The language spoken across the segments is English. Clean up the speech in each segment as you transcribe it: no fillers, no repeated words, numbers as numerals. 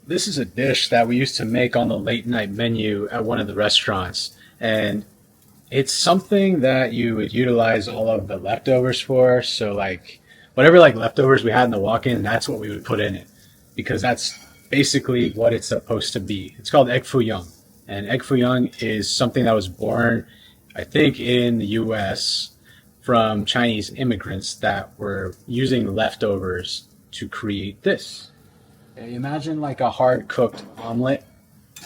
this is a dish that we used to make on the late night menu at one of the restaurants. And it's something that you would utilize all of the leftovers for. So like whatever like leftovers we had in the walk-in, that's what we would put in it because that's basically what it's supposed to be. It's called egg foo young. And egg foo young is something that was born, I think, in the US from Chinese immigrants that were using leftovers to create this. Imagine like a hard cooked omelet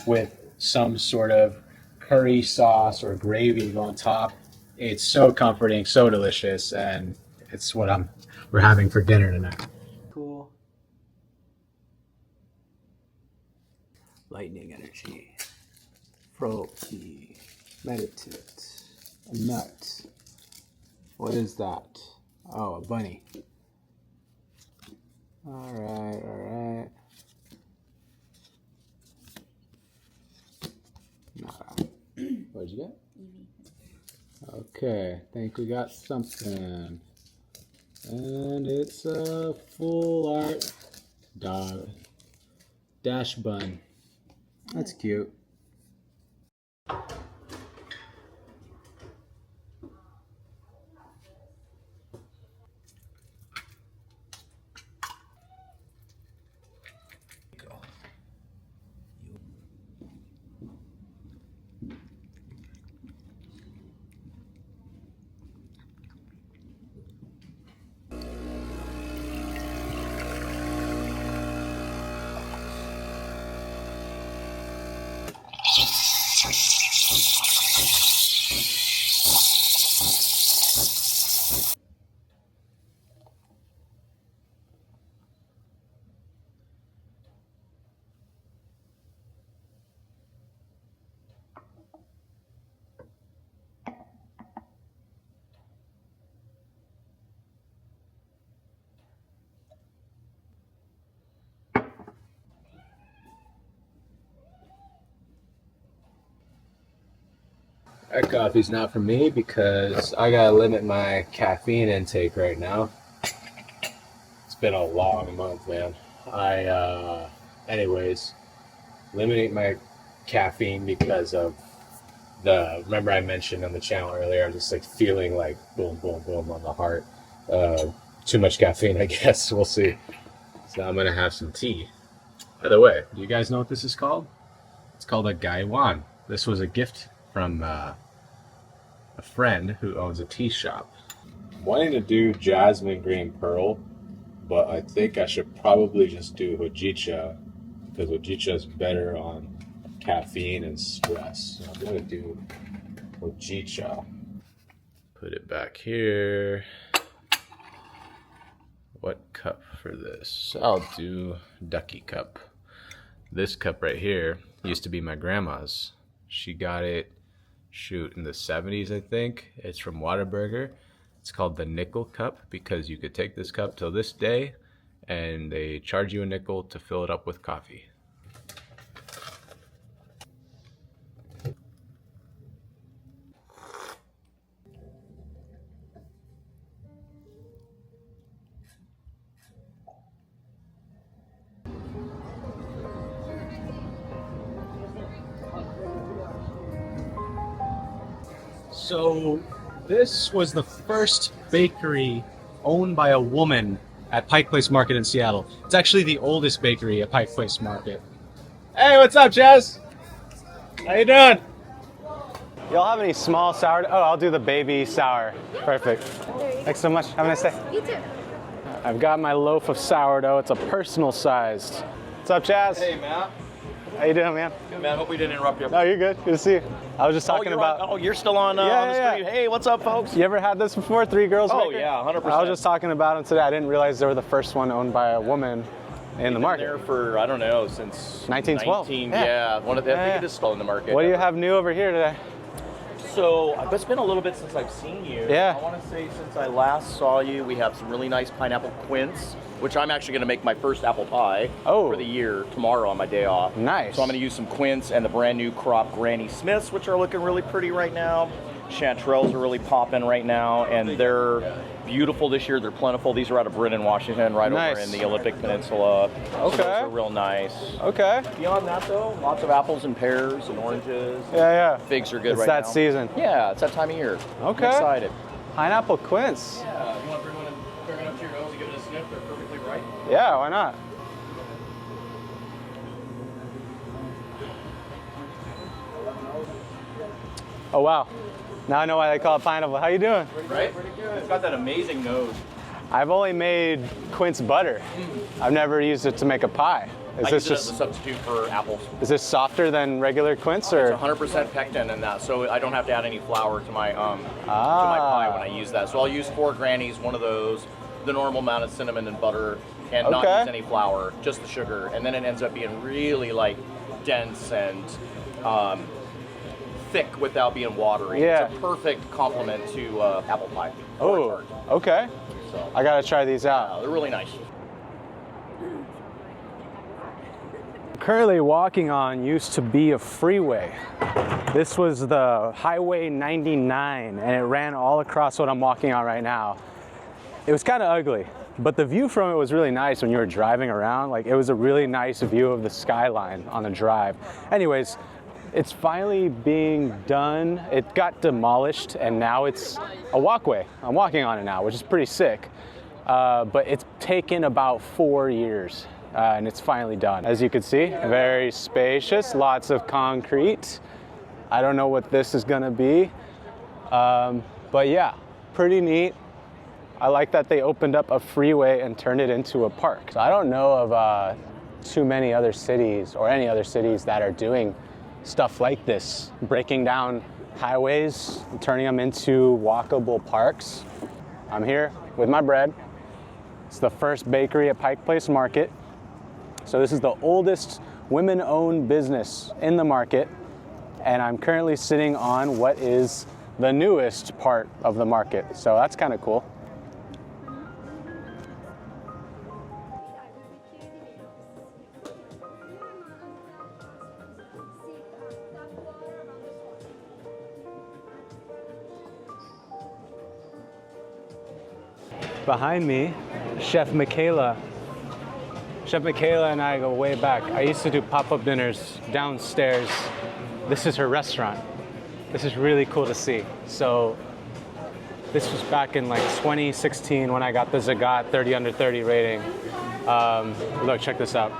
with some sort of curry sauce or gravy on top. It's so comforting, so delicious, and it's what we're having for dinner tonight. Cool. Lightning energy. Frothy. Meditate. A nut. What is that? Oh, a bunny. Alright, alright. What'd you get? Okay, I think we got something. And it's a full art dog. Dash bun. That's cute. That coffee's not for me because I gotta limit my caffeine intake right now. It's been a long month, man. Anyways, limiting my caffeine because of remember I mentioned on the channel earlier, I'm just like feeling like boom, boom, boom on the heart. Too much caffeine, I guess. We'll see. So I'm gonna have some tea. By the way, do you guys know what this is called? It's called a gaiwan. This was a gift from a friend who owns a tea shop. I'm wanting to do jasmine green pearl, but I think I should probably just do hojicha because hojicha is better on caffeine and stress. So I'm gonna do hojicha. Put it back here. What cup for this? I'll do ducky cup. This cup right here used to be my grandma's. She got it, shoot, in the 70s, I think. It's from Whataburger. It's called the nickel cup because you could take this cup till this day and they charge you a nickel to fill it up with coffee. So this was the first bakery owned by a woman at Pike Place Market in Seattle. It's actually the oldest bakery at Pike Place Market. Hey, what's up, Jazz? How you doing? Y'all have any small sourdough? Oh, I'll do the baby sour. Perfect. Thanks so much. Have a nice day. You too. I've got my loaf of sourdough. It's a personal sized. What's up, Jazz? Hey, Matt. How you doing, man? Good, man. Hope we didn't interrupt you. No, you're good. Good to see you. I was just talking about... you're still on, on the screen. Hey, what's up, folks? You ever had this before? Three Girls Oh, Baker? yeah, 100%. I was just talking about them today. I didn't realize they were the first one owned by a woman in the market. Been there for, I don't know, since 1912. Yeah. One of the, I think it is still in the market. What do you have new over here today? So, it's been a little bit since I've seen you. Yeah. I want to say since I last saw you, we have some really nice pineapple quince, which I'm actually going to make my first apple pie for the year tomorrow on my day off. Nice. So I'm going to use some quince and the brand new crop Granny Smiths, which are looking really pretty right now. Chanterelles are really popping right now, and they're beautiful this year. They're plentiful. These are out of Brennan, Washington, right over in the Olympic Peninsula. So those are real nice. Okay. Beyond that, though, lots of apples and pears and oranges. Yeah. Figs are good it's right now. It's that season. Yeah, it's that time of year. Okay. I'm excited. Pineapple quince. Yeah. You want to bring one up to your nose and give it a sniff? They're perfectly ripe. Yeah, why not? Oh wow, now I know why they call it pineapple. How you doing? Right? Pretty good. It's got that amazing nose. I've only made quince butter. I've never used it to make a pie. I use it as a substitute for apples. Is this softer than regular quince, or? It's 100% pectin in that, so I don't have to add any flour to my to my pie when I use that. So I'll use 4 grannies, one of those, the normal amount of cinnamon and butter, and not use any flour, just the sugar, and then it ends up being really like dense and thick without being watery. Yeah. It's a perfect complement to apple pie. Oh, okay. So I gotta try these out. they're really nice. Currently walking on used to be a freeway. This was the Highway 99, and it ran all across what I'm walking on right now. It was kind of ugly, but the view from it was really nice when you were driving around. Like, it was a really nice view of the skyline on the drive. Anyways, it's finally being done. It got demolished, and now it's a walkway. I'm walking on it now, which is pretty sick. But it's taken about 4 years, and it's finally done. As you can see, very spacious, lots of concrete. I don't know what this is gonna be, but yeah, pretty neat. I like that they opened up a freeway and turned it into a park. So I don't know of too many other cities or any other cities that are doing stuff like this, breaking down highways and turning them into walkable parks. I'm here with my bread. It's the first bakery at Pike Place Market. So this is the oldest women-owned business in the market, and I'm currently sitting on what is the newest part of the market. So that's kind of cool. Behind me, Chef Michaela. Chef Michaela and I go way back. I used to do pop-up dinners downstairs. This is her restaurant. This is really cool to see. So this was back in like 2016 when I got the Zagat 30 under 30 rating. Look, check this out.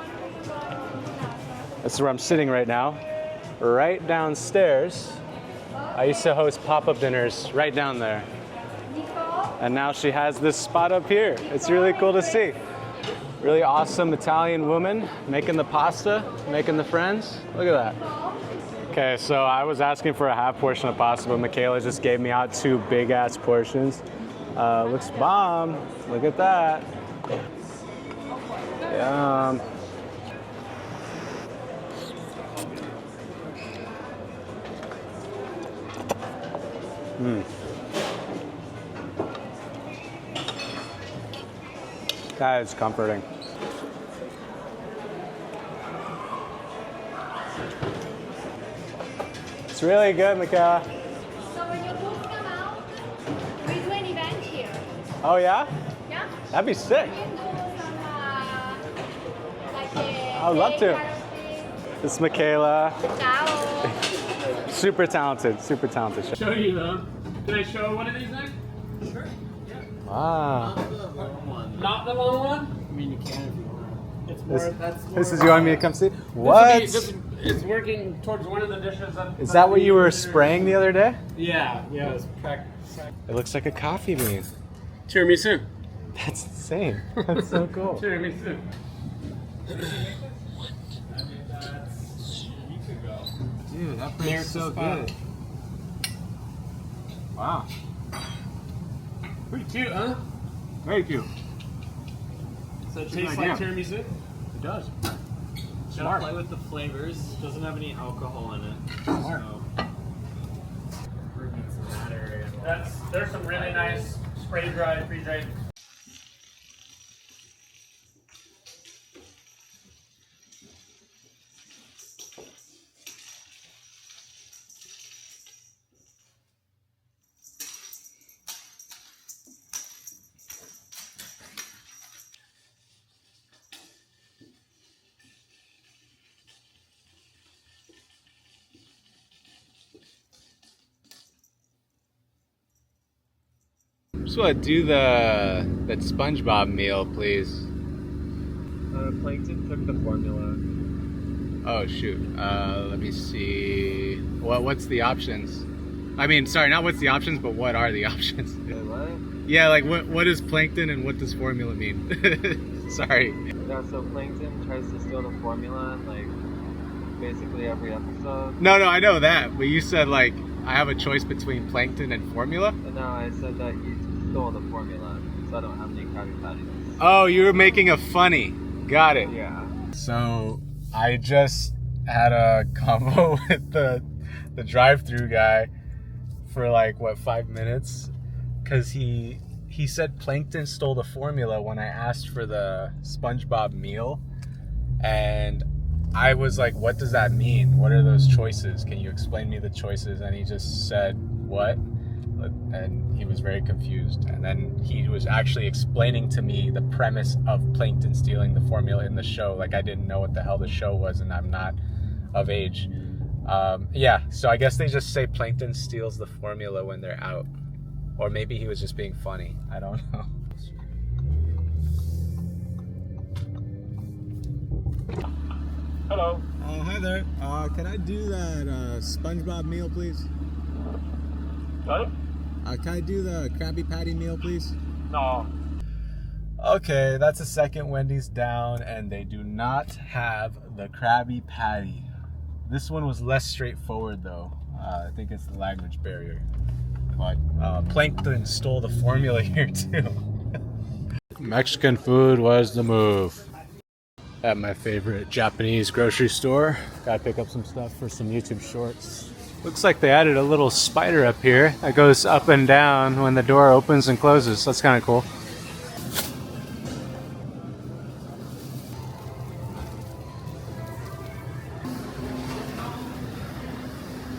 This is where I'm sitting right now. Right downstairs. I used to host pop-up dinners right down there. And now she has this spot up here. It's really cool to see. Really awesome Italian woman making the pasta, making the friends. Look at that. Okay, so I was asking for a half portion of pasta, but Michaela just gave me out 2 big ass portions. Looks bomb. Look at that. Yum. That is comforting. It's really good, Michaela. So when your books come out, we do an event here. Oh yeah? Yeah? That'd be sick. We can do some like I would love to. This is Michaela. Ciao. Super talented chef. Show you though. Can I show one of these next? Sure. Yeah. Wow. Not the long one? I mean, you can if you want. It's This, more, that's more this is you want me to come see? What? It's working towards one of the dishes. Is that what you were spraying the other day? Yeah. yeah, it's packed. It looks like a coffee bean. Tiramisu. That's insane. That's so cool. Tiramisu. Dude, that beer's so good. Wow. Pretty cute, huh? Very cute. So it tastes like tiramisu? It does. Gotta play with the flavors. Doesn't have any alcohol in it. So. There's some really nice spray dried, freeze dried. Just want to do that SpongeBob meal, please. Plankton took the formula. Oh shoot. Let me see. What's the options? I mean, sorry, not what's the options, but what are the options? Wait, what? Yeah, like what is plankton and what does formula mean? Sorry. Yeah, so Plankton tries to steal the formula, like, basically every episode. No, I know that, but you said like I have a choice between plankton and formula. And now I said that he stole the formula, so I don't have any Krabby Patties. Oh, you were making a funny. Got it. Yeah. So I just had a convo with the drive-through guy for like what 5 minutes, because he said Plankton stole the formula when I asked for the SpongeBob meal, and I was like, what does that mean? What are those choices? Can you explain me the choices? And he just said, what? And he was very confused. And then he was actually explaining to me the premise of Plankton stealing the formula in the show. Like I didn't know what the hell the show was, and I'm not of age. Yeah, so I guess they just say Plankton steals the formula when they're out. Or maybe he was just being funny. I don't know. Hello. Hi there. Can I do that SpongeBob meal, please? What? Can I do the Krabby Patty meal, please? No. Okay, that's the second Wendy's down, and they do not have the Krabby Patty. This one was less straightforward, though. I think it's the language barrier. But Plankton stole the formula here, too. Mexican food was the move. At my favorite Japanese grocery store. Gotta pick up some stuff for some YouTube shorts. Looks like they added a little spider up here that goes up and down when the door opens and closes. That's kind of cool.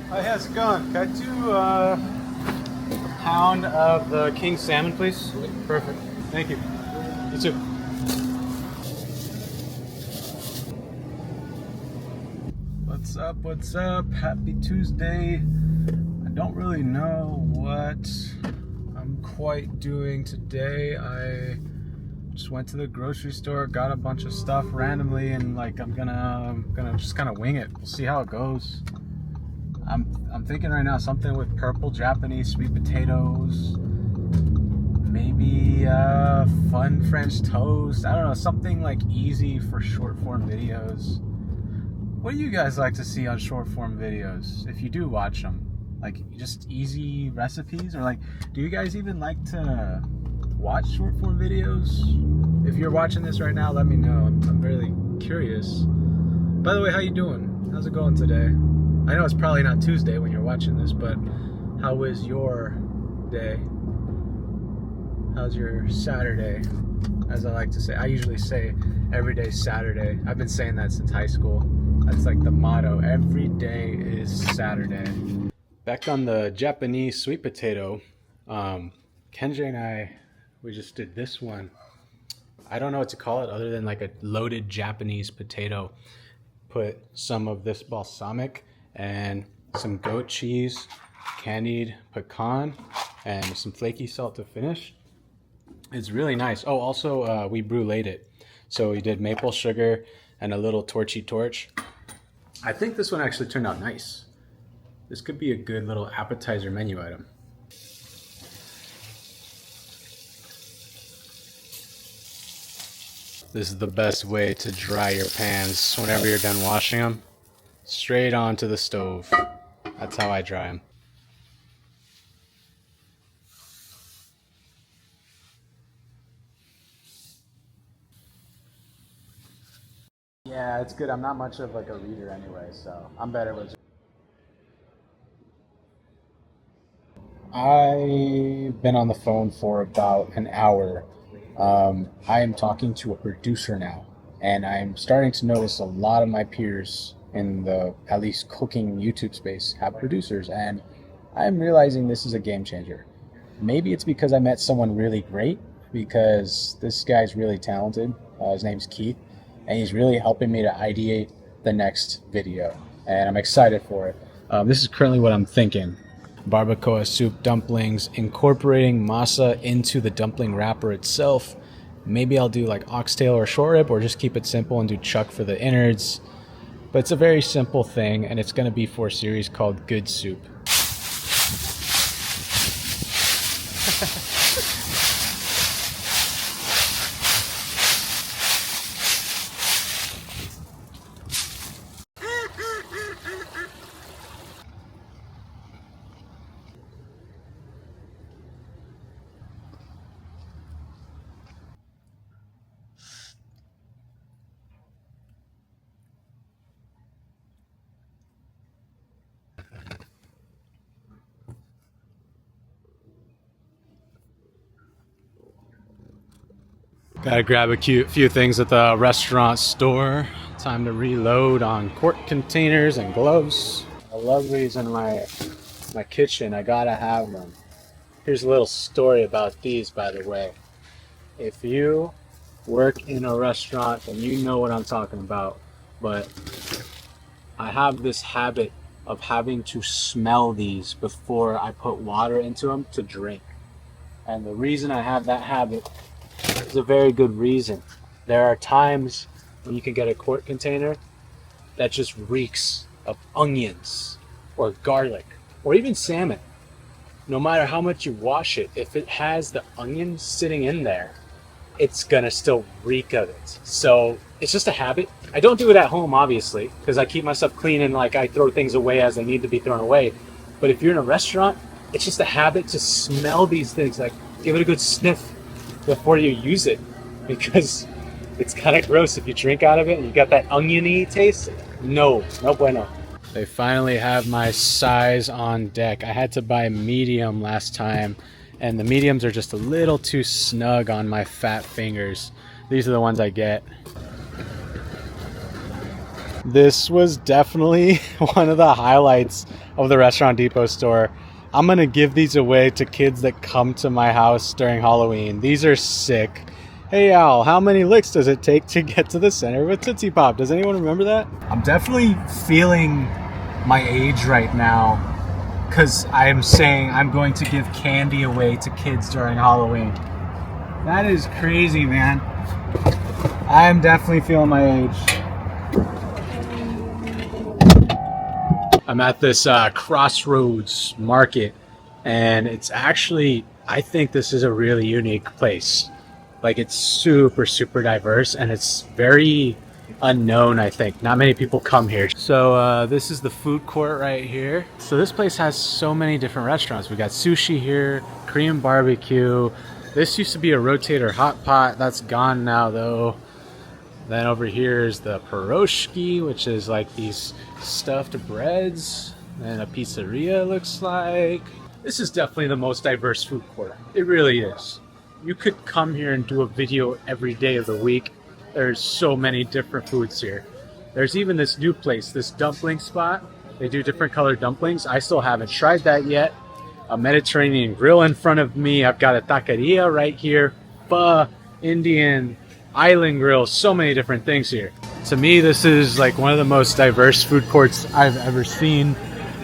Hi, how's it going? Can I do a pound of the king salmon, please? Perfect. Thank you. You too. What's up? What's up? Happy Tuesday. I don't really know what I'm quite doing today. I just went to the grocery store, got a bunch of stuff randomly, and like I'm gonna just kind of wing it. We'll see how it goes. I'm thinking right now something with purple Japanese sweet potatoes, maybe fun French toast. I don't know, something like easy for short form videos. What do you guys like to see on short form videos? If you do watch them, like just easy recipes, or like, do you guys even like to watch short form videos? If you're watching this right now, let me know. I'm really curious. By the way, how you doing? How's it going today? I know it's probably not Tuesday when you're watching this, but how was your day? How's your Saturday? As I like to say, I usually say every day's Saturday. I've been saying that since high school. That's like the motto. Every day is Saturday. Back on the Japanese sweet potato, Kenji and I, we just did this one. I don't know what to call it other than like a loaded Japanese potato. Put some of this balsamic and some goat cheese, candied pecan, and some flaky salt to finish. It's really nice. Oh, also we bruleed it. So we did maple sugar and a little torchy torch. I think this one actually turned out nice. This could be a good little appetizer menu item. This is the best way to dry your pans whenever you're done washing them. Straight onto the stove. That's how I dry them. Yeah, it's good. I'm not much of like a reader anyway, so I'm better with. I've been on the phone for about an hour. I am talking to a producer now, and I'm starting to notice a lot of my peers in the at least cooking YouTube space have producers, and I'm realizing this is a game changer. Maybe it's because I met someone really great, because this guy's really talented. His name's Keith. And he's really helping me to ideate the next video. And I'm excited for it. This is currently what I'm thinking. barbacoa soup dumplings, incorporating masa into the dumpling wrapper itself. Maybe I'll do like oxtail or short rib, or just keep it simple and do chuck for the innards. But it's a very simple thing, and it's going to be for a series called Good Soup. Gotta grab a few things at the restaurant store. Time to reload on quart containers and gloves. I love these in my kitchen. I gotta have them. Here's a little story about these, by the way. If you work in a restaurant, then you know what I'm talking about. But I have this habit of having to smell these before I put water into them to drink. And the reason I have that habit is a very good reason. There are times when you can get a quart container that just reeks of onions or garlic or even salmon. No matter how much you wash it, if it has the onion sitting in there, it's gonna still reek of it. So it's just a habit. I don't do it at home, obviously, because I keep myself clean and like I throw things away as they need to be thrown away. But if you're in a restaurant, it's just a habit to smell these things. Like, give it a good sniff before you use it, because it's kind of gross if you drink out of it and you got that oniony taste. No bueno. They finally have my size on deck. I had to buy medium last time, and the mediums are just a little too snug on my fat fingers. These are the ones I get. This was definitely one of the highlights of the Restaurant Depot store. I'm gonna give these away to kids that come to my house during Halloween. These are sick. Hey Al, how many licks does it take to get to the center of a Tootsie Pop? Does anyone remember that? I'm definitely feeling my age right now, because I'm saying I'm going to give candy away to kids during Halloween. That is crazy, man. I'm definitely feeling my age. I'm at this Crossroads Market, and it's actually, I think this is a really unique place. Like, it's super, super diverse, and it's very unknown, I think. Not many people come here. So this is the food court right here. So this place has so many different restaurants. We got sushi here, Korean barbecue. This used to be a rotator hot pot. That's gone now, though. Then over here is the pierogi, which is like these stuffed breads, and a pizzeria looks like. This is definitely the most diverse food court. It really is. You could come here and do a video every day of the week. There's so many different foods here. There's even this new place, this dumpling spot. They do different colored dumplings. I still haven't tried that yet. A Mediterranean grill in front of me. I've got a taqueria right here. Pho, Indian, island grill, so many different things here. To me, this is like one of the most diverse food courts I've ever seen.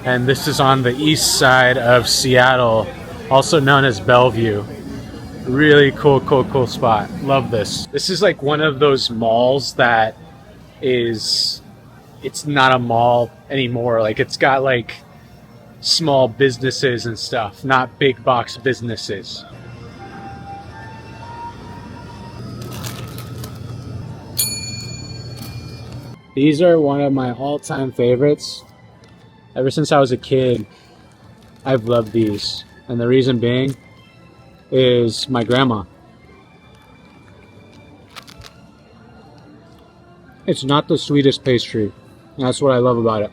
And this is on the east side of Seattle, also known as Bellevue. Really cool spot. Love this. This is like one of those malls that is, it's not a mall anymore. Like, it's got like small businesses and stuff, not big box businesses. These are one of my all-time favorites. Ever since I was a kid, I've loved these. And the reason being is my grandma. It's not the sweetest pastry. That's what I love about it.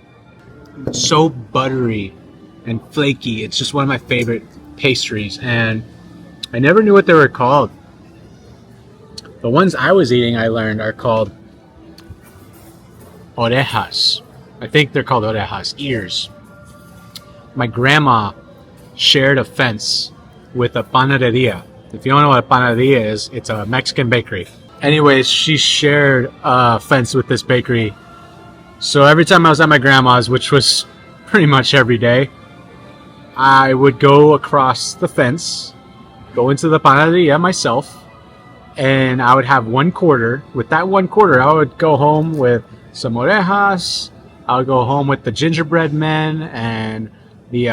It's so buttery and flaky. It's just one of my favorite pastries. And I never knew what they were called. The ones I was eating, I learned, are called orejas. I think they're called orejas, ears. My grandma shared a fence with a panaderia. If you don't know what a panaderia is, it's a Mexican bakery. Anyways, she shared a fence with this bakery. So every time I was at my grandma's, which was pretty much every day, I would go across the fence, go into the panaderia myself, and I would have 1/4. With that 1/4, I would go home with some orejas. I would go home with the gingerbread men and the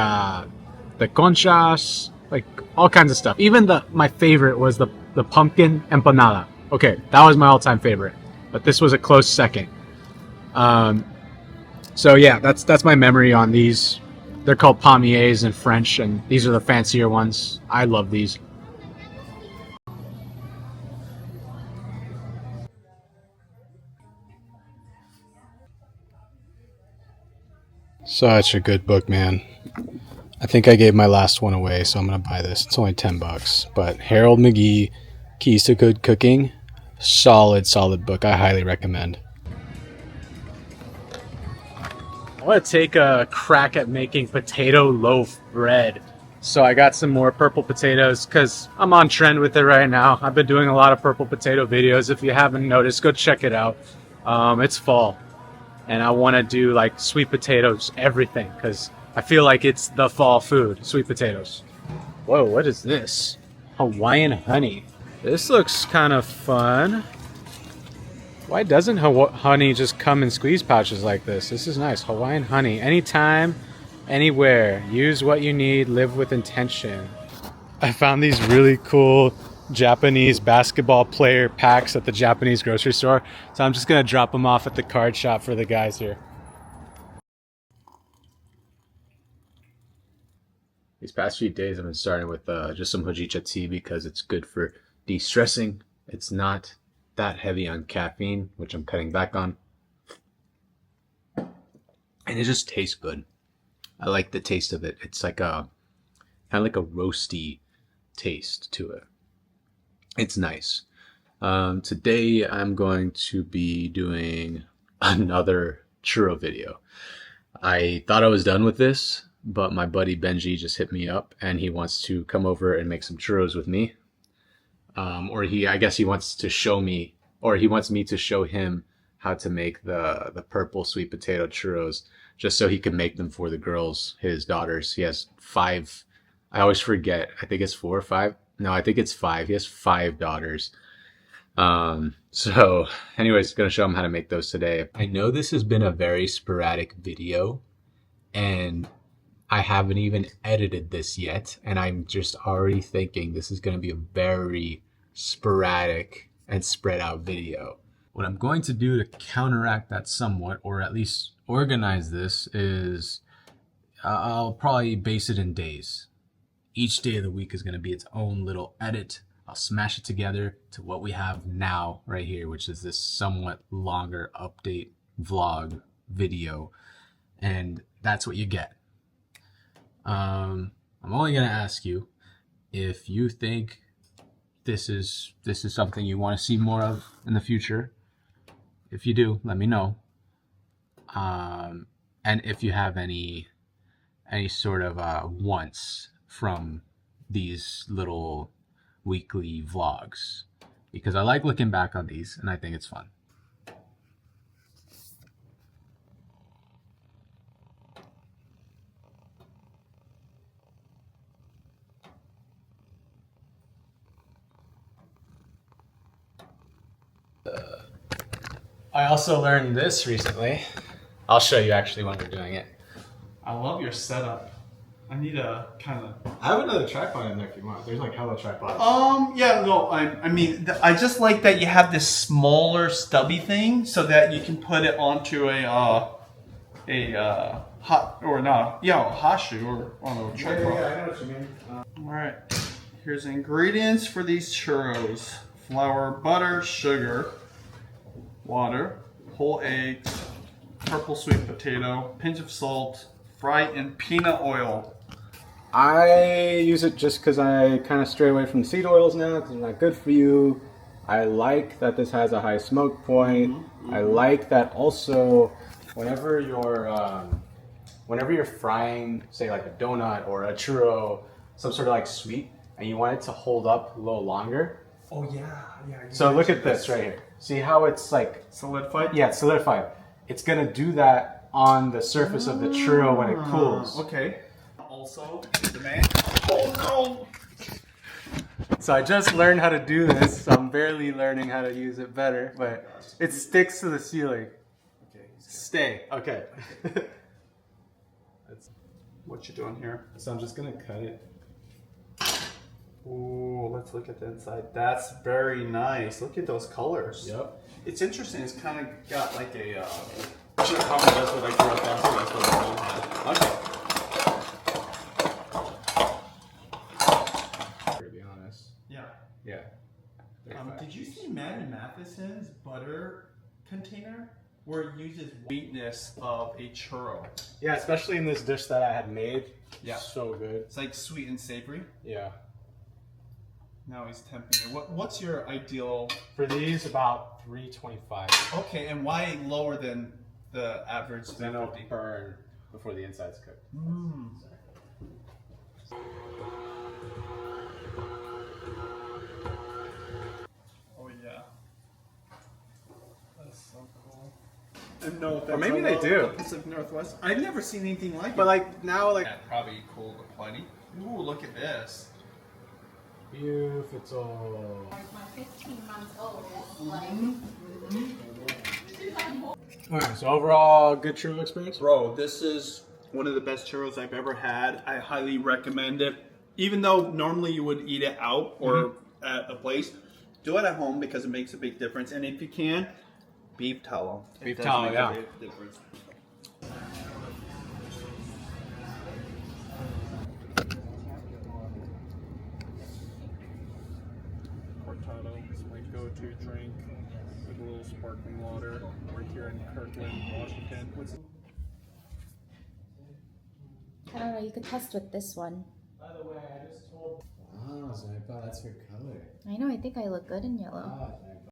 conchas, like all kinds of stuff. Even my favorite was the pumpkin empanada. Okay, that was my all-time favorite, but this was a close second. So yeah, that's my memory on these. They're called pommiers in French, and these are the fancier ones. I love these. Such a good book, man. I think I gave my last one away, so I'm gonna buy this. It's only $10, but Harold McGee, Keys to Good Cooking, solid book. I highly recommend. I want to take a crack at making potato loaf bread. So I got some more purple potatoes because I'm on trend with it right now. I've been doing a lot of purple potato videos. If you haven't noticed, go check it out. It's fall, and I want to do like sweet potatoes, everything, because I feel like it's the fall food, sweet potatoes. Whoa, what is this? Hawaiian honey. This looks kind of fun. Why doesn't honey just come in squeeze pouches like this? This is nice. Hawaiian honey. Anytime, anywhere. Use what you need. Live with intention. I found these really cool Japanese basketball player packs at the Japanese grocery store. So I'm just going to drop them off at the card shop for the guys here. These past few days I've been starting with just some hojicha tea because it's good for de-stressing. It's not that heavy on caffeine, which I'm cutting back on, and it just tastes good. I like the taste of it. It's like a kind of like a roasty taste to it. It's nice. Today I'm going to be doing another churro video. I thought I was done with this, but my buddy Benji just hit me up and he wants to come over and make some churros with me. I guess he wants to show me, or he wants me to show him how to make the purple sweet potato churros, just so he can make them for the girls, his daughters. He has 5. I always forget. I think it's 4 or 5. No, I think it's 5. He has 5 daughters. So anyways, gonna show him how to make those today. I know this has been a very sporadic video, and I haven't even edited this yet, and I'm just already thinking this is going to be a very sporadic and spread out video. What I'm going to do to counteract that somewhat, or at least organize this, is I'll probably base it in days. Each day of the week is going to be its own little edit. I'll smash it together to what we have now right here, which is this somewhat longer update vlog video, and that's what you get. I'm only going to ask you if you think this is something you want to see more of in the future. If you do, let me know. And if you have any sort of wants from these little weekly vlogs, because I like looking back on these and I think it's fun. I also learned this recently. I'll show you actually when we're doing it. I love your setup. I need a kind of... I have another tripod in there if you want. There's like hella tripods. Yeah, no, I mean, I just like that you have this smaller stubby thing so that you can put it onto a hot, or not, yeah, a hot shoe or on a tripod. Yeah, I know what you mean. All right, here's the ingredients for these churros. Flour, butter, sugar, water, whole eggs, purple sweet potato, pinch of salt, fry in peanut oil. I use it just because I kind of stray away from seed oils now because they're not good for you. I like that this has a high smoke point. I like that also whenever you're frying, say like a donut or a churro, some sort of like sweet, and you want it to hold up a little longer. Oh yeah. So look at this right here. See how it's like solidified? Yeah, it's solidified. It's gonna do that on the surface of the churro when it cools. Okay. also the man. Oh So I just learned how to do this. So I'm barely learning how to use it better, but it sticks to the ceiling. Okay. Stay. Okay. What you doing here? So I'm just gonna cut it. Ooh, let's look at the inside. That's very nice. Look at those colors. Yep. It's interesting. It's kind of got like a. That's what I grew up on too. That's what I To be honest. Yeah. Yeah. Did you see Matt and Matheson's butter container? Where it uses sweetness of a churro. Yeah, especially in this dish that I had made. Yeah. So good. It's like sweet and savory. Yeah. Now he's tempting it. What's your ideal? For these, about $3.25. Okay, and why lower than the average? Then it'll burn before the inside's cooked. Oh yeah. That's so cool. And no, Or maybe they do. The Pacific Northwest. I've never seen anything like it. But like now, like Yeah, probably cool to plenty. Ooh, look at this. beautiful. Like my 15 months old is like. All right. So overall, good churro experience. Bro, this is one of the best churros I've ever had. I highly recommend it. Even though normally you would eat it out or at a place, do it at home because it makes a big difference. And if you can, beef tallow. Beef It does tallow, make a yeah. big difference. Cortado is my go-to drink with a little sparkling water. We're here in Kirkland, Washington. I don't know, you could test with this one. By the way, I just told. Ah, so I thought that's her color. I know, I think I look good in yellow. Ah,